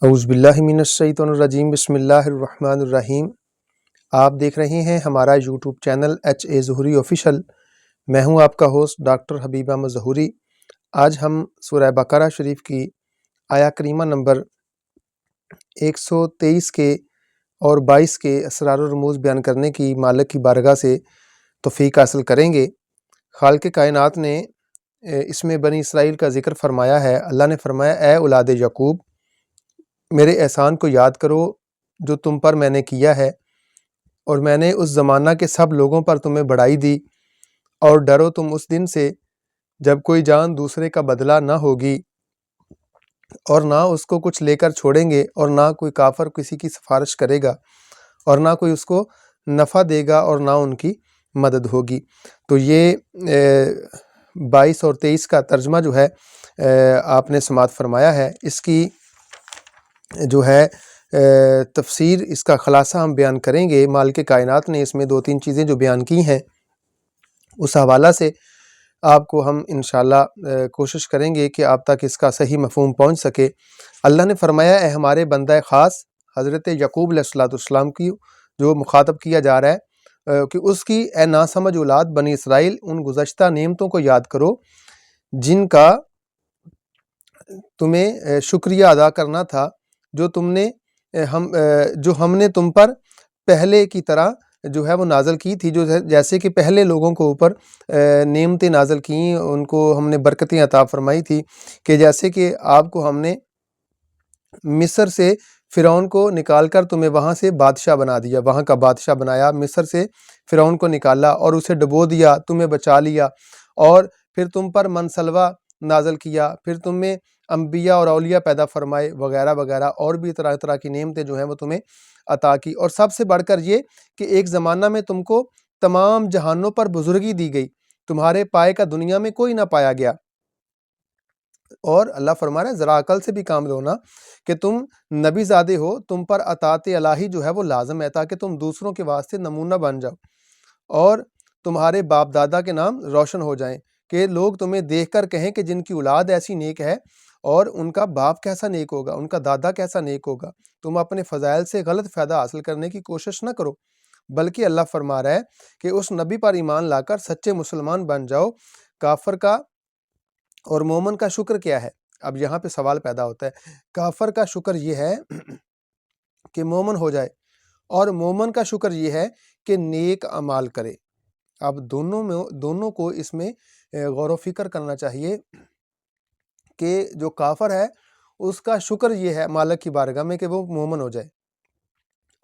اعوذ باللہ من الشیطان الرجیم بسم اللہ الرحمن الرحیم۔ آپ دیکھ رہے ہیں ہمارا YouTube channel H A Zahoori official. میں ہوں آپ کا ہوسٹ ڈاکٹر حبیب احمد ظہوری۔ آج ہم سورہ بقرہ شریف کی آیہ کریمہ نمبر 123 کے اور 22 کے اسرار و رموز بیان کرنے کی مالک کی بارگاہ سے توفیق حاصل کریں گے۔ خالق کائنات نے اس میں بنی اسرائیل کا ذکر فرمایا ہے۔ اللہ نے فرمایا، اے اولاد یعقوب، میرے احسان کو یاد کرو جو تم پر میں نے کیا ہے، اور میں نے اس زمانہ کے سب لوگوں پر تمہیں بڑائی دی، اور ڈرو تم اس دن سے جب کوئی جان دوسرے کا بدلہ نہ ہوگی، اور نہ اس کو کچھ لے کر چھوڑیں گے، اور نہ کوئی کافر کسی کی سفارش کرے گا، اور نہ کوئی اس کو نفع دے گا، اور نہ ان کی مدد ہوگی۔ تو یہ 22 اور 23 کا ترجمہ جو ہے آپ نے سماعت فرمایا ہے۔ اس کی جو ہے تفسیر، اس کا خلاصہ ہم بیان کریں گے۔ مالک کائنات نے اس میں 2-3 چیزیں جو بیان کی ہیں، اس حوالہ سے آپ کو ہم انشاءاللہ کوشش کریں گے کہ آپ تک اس کا صحیح مفہوم پہنچ سکے۔ اللہ نے فرمایا، اے ہمارے بندہ خاص حضرت یعقوب علیہ السلام کی جو مخاطب کیا جا رہا ہے کہ اس کی اے ناسمجھ اولاد بنی اسرائیل، ان گزشتہ نعمتوں کو یاد کرو جن کا تمہیں شکریہ ادا کرنا تھا، جو ہم نے تم پر پہلے کی طرح جو ہے وہ نازل کی تھی، جو جیسے کہ پہلے لوگوں کو اوپر نعمتیں نازل کیں، ان کو ہم نے برکتیں عطا فرمائی تھی، کہ جیسے کہ آپ کو ہم نے مصر سے فرعون کو نکال کر تمہیں وہاں سے بادشاہ بنا دیا، وہاں کا بادشاہ بنایا، مصر سے فرعون کو نکالا اور اسے ڈبو دیا، تمہیں بچا لیا، اور پھر تم پر منسلوہ نازل کیا، پھر تمہیں انبیاء اور اولیاء پیدا فرمائے وغیرہ وغیرہ، اور بھی طرح طرح کی نعمتیں جو ہیں وہ تمہیں عطا کی۔ اور سب سے بڑھ کر یہ کہ ایک زمانہ میں تم کو تمام جہانوں پر بزرگی دی گئی، تمہارے پائے کا دنیا میں کوئی نہ پایا گیا۔ اور اللہ فرما رہا ہے، ذرا عقل سے بھی کام لو نا، کہ تم نبی زادے ہو، تم پر اطاعت الہی جو ہے وہ لازم ہے، تاکہ تم دوسروں کے واسطے نمونہ بن جاؤ، اور تمہارے باپ دادا کے نام روشن ہو جائیں، کہ لوگ تمہیں دیکھ کر کہیں کہ جن کی اولاد ایسی نیک ہے، اور ان کا باپ کیسا نیک ہوگا، ان کا دادا کیسا نیک ہوگا۔ تم اپنے فضائل سے غلط فائدہ حاصل کرنے کی کوشش نہ کرو، بلکہ اللہ فرما رہا ہے کہ اس نبی پر ایمان لا کر سچے مسلمان بن جاؤ۔ کافر کا اور مومن کا شکر کیا ہے؟ اب یہاں پہ سوال پیدا ہوتا ہے۔ کافر کا شکر یہ ہے کہ مومن ہو جائے، اور مومن کا شکر یہ ہے کہ نیک اعمال کرے۔ اب دونوں کو اس میں غور و فکر کرنا چاہیے کہ جو کافر ہے اس کا شکر یہ ہے مالک کی بارگاہ میں کہ وہ مومن ہو جائے،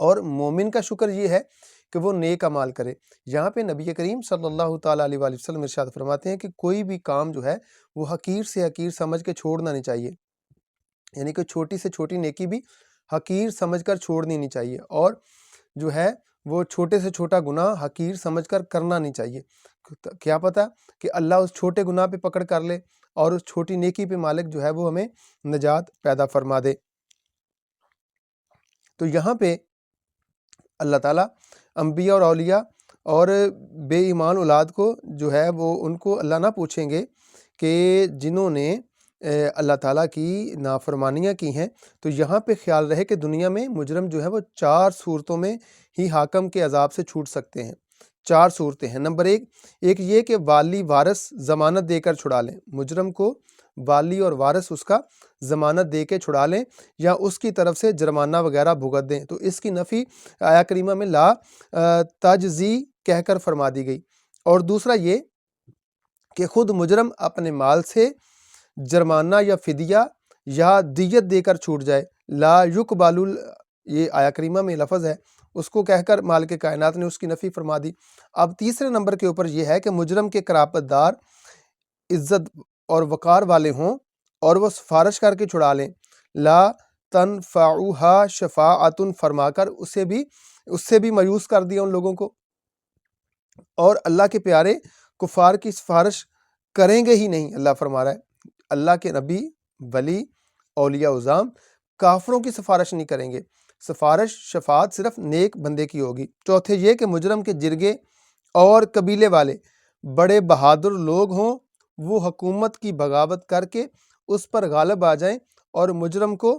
اور مومن کا شکر یہ ہے کہ وہ نیک اعمال کرے۔ یہاں پہ نبی کریم صلی اللہ تعالیٰ علیہ وآلہ وسلم ارشاد فرماتے ہیں کہ کوئی بھی کام جو ہے وہ حقیر سے حقیر سمجھ کے چھوڑنا نہیں چاہیے، یعنی کہ چھوٹی سے چھوٹی نیکی بھی حقیر سمجھ کر چھوڑنی نہیں چاہیے، اور جو ہے وہ چھوٹے سے چھوٹا گناہ حقیر سمجھ کر کرنا نہیں چاہیے۔ کیا پتہ کہ اللہ اس چھوٹے گناہ پہ پکڑ کر لے، اور اس چھوٹی نیکی پہ مالک جو ہے وہ ہمیں نجات پیدا فرما دے۔ تو یہاں پہ اللہ تعالیٰ انبیاء اور اولیاء اور بے ایمان اولاد کو جو ہے وہ ان کو اللہ نہ پوچھیں گے کہ جنہوں نے اللہ تعالیٰ کی نافرمانیاں کی ہیں۔ تو یہاں پہ خیال رہے کہ دنیا میں مجرم جو ہے وہ 4 صورتوں میں ہی حاکم کے عذاب سے چھوٹ سکتے ہیں۔ 4 صورتیں ہیں۔ نمبر 1 یہ کہ والی وارث ضمانت دے کر چھڑا لیں، مجرم کو والی اور وارث اس کا ضمانت دے کے چھڑا لیں، یا اس کی طرف سے جرمانہ وغیرہ بھگت دیں۔ تو اس کی نفی آیہ کریمہ میں لا تجزی کہہ کر فرما دی گئی۔ اور دوسرا یہ کہ خود مجرم اپنے مال سے جرمانہ یا فدیہ یا دیت دے کر چھوٹ جائے، لا یقبل، یہ آیہ کریمہ میں لفظ ہے، اس کو کہہ کر مالک کائنات نے اس کی نفی فرما دی۔ اب تیسرے نمبر کے اوپر یہ ہے کہ مجرم کے قرابت دار عزت اور وقار والے ہوں، اور وہ سفارش کر کے چھڑا لیں، لا تنفعها شفاعت فرما کر اس سے بھی مایوس کر دیا ان لوگوں کو، اور اللہ کے پیارے کفار کی سفارش کریں گے ہی نہیں۔ اللہ فرما رہا ہے اللہ کے نبی، ولی، اولیاء اعظام کافروں کی سفارش نہیں کریں گے، سفارش شفاعت صرف نیک بندے کی ہوگی۔ چوتھے یہ کہ مجرم کے جرگے اور قبیلے والے بڑے بہادر لوگ ہوں، وہ حکومت کی بغاوت کر کے اس پر غالب آ جائیں اور مجرم کو